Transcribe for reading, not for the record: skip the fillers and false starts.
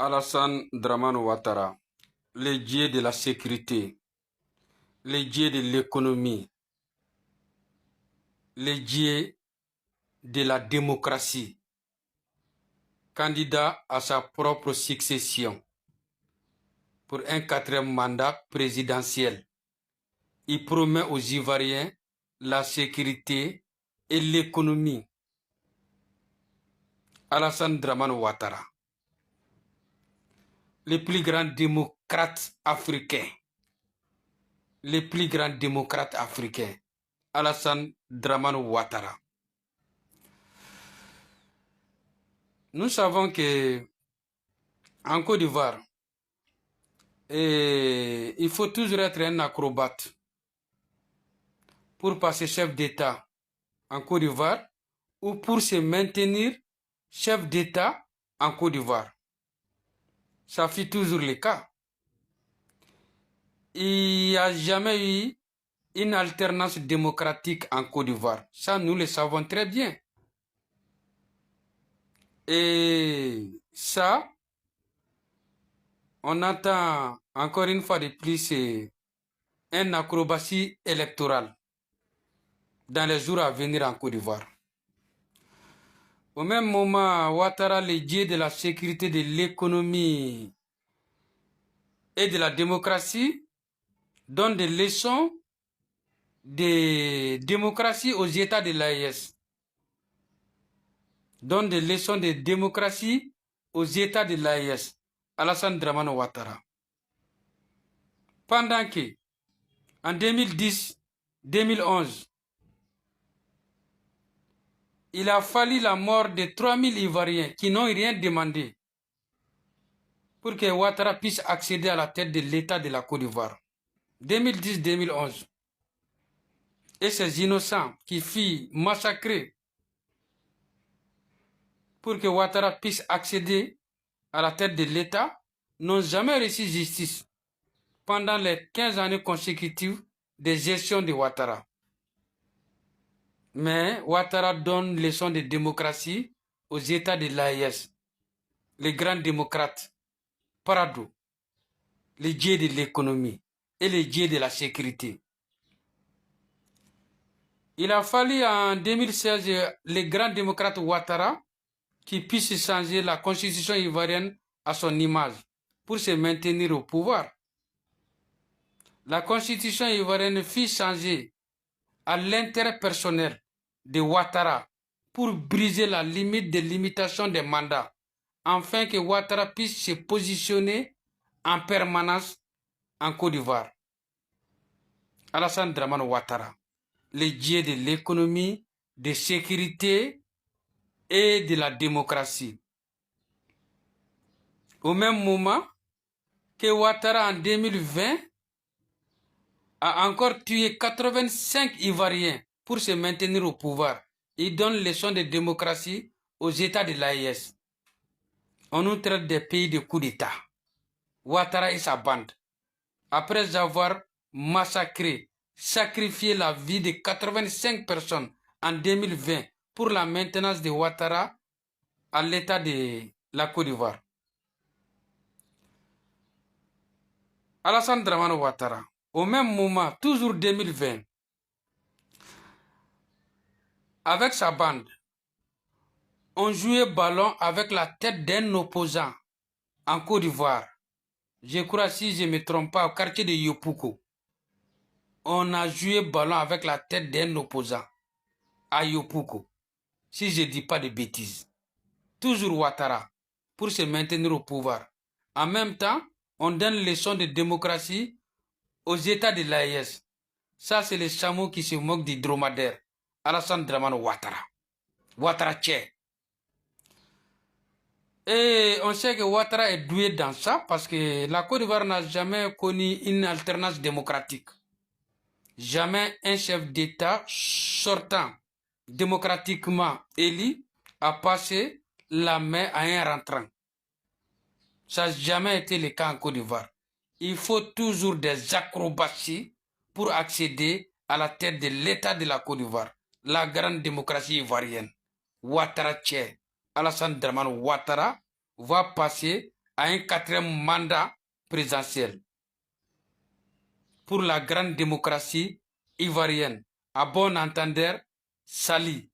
Alassane Dramane Ouattara, le dieu de la sécurité, le dieu de l'économie, le dieu de la démocratie, candidat à sa propre succession pour un 4e mandat présidentiel. Il promet aux Ivoiriens la sécurité et l'économie. Alassane Dramane Ouattara, le plus grand démocrate africain. Le plus grand démocrate africain, Alassane Dramane Ouattara. Nous savons que en Côte d'Ivoire, il faut toujours être un acrobate pour passer chef d'État en Côte d'Ivoire ou pour se maintenir chef d'État en Côte d'Ivoire. Ça fait toujours le cas. Il n'y a jamais eu une alternance démocratique en Côte d'Ivoire. Ça, nous le savons très bien. Et ça, on attend encore une fois de plus un acrobatie électorale dans les jours à venir en Côte d'Ivoire. Au même moment, Ouattara, le dieu de la sécurité, de l'économie et de la démocratie, donne des leçons de démocratie aux États de l'AES. Donne des leçons de démocratie aux États de l'AES. Alassane Dramane Ouattara. Pendant que, en 2010-2011, il a fallu la mort de 3000 Ivoiriens qui n'ont rien demandé pour que Ouattara puisse accéder à la tête de l'État de la Côte d'Ivoire. 2010-2011. Et ces innocents qui furent massacrés pour que Ouattara puisse accéder à la tête de l'État n'ont jamais reçu justice pendant les 15 années consécutives de gestion de Ouattara. Mais Ouattara donne leçon de démocratie aux États de l'AES, les grands démocrates, Parado, les dieux de l'économie et les dieux de la sécurité. Il a fallu en 2016 les grands démocrates Ouattara qui puissent changer la constitution ivoirienne à son image pour se maintenir au pouvoir. La constitution ivoirienne fut changée à l'intérêt personnel de Ouattara pour briser la limite des limitations des mandats, afin que Ouattara puisse se positionner en permanence en Côte d'Ivoire. Alassane Dramane Ouattara, le dieu de l'économie, de sécurité et de la démocratie. Au même moment que Ouattara en 2020 a encore tué 85 Ivoiriens pour se maintenir au pouvoir. Il donne leçon de démocratie aux États de l'AES. On nous traite des pays de coup d'État. Ouattara et sa bande, après avoir massacré, sacrifié la vie de 85 personnes en 2020 pour la maintenance de Ouattara à l'État de la Côte d'Ivoire. Alassane Dramane Ouattara, au même moment, toujours 2020, avec sa bande, on jouait ballon avec la tête d'un opposant en Côte d'Ivoire. Je crois, si je ne me trompe pas, au quartier de Yopoukou. On a joué ballon avec la tête d'un opposant à Yopoukou, si je ne dis pas de bêtises. Toujours Ouattara, pour se maintenir au pouvoir. En même temps, on donne leçon de démocratie aux États de l'AES. Ça, c'est les chameaux qui se moquent du dromadaire. Alassane Dramane Ouattara. Ouattara Tché. Et on sait que Ouattara est doué dans ça parce que la Côte d'Ivoire n'a jamais connu une alternance démocratique. Jamais un chef d'État sortant démocratiquement élu a passé la main à un rentrant. Ça n'a jamais été le cas en Côte d'Ivoire. Il faut toujours des acrobaties pour accéder à la tête de l'État de la Côte d'Ivoire, la grande démocratie ivoirienne. Ouattara Tché, Alassane Dramane Ouattara va passer à un quatrième mandat présidentiel. Pour la grande démocratie ivoirienne, à bon entendeur, Sali.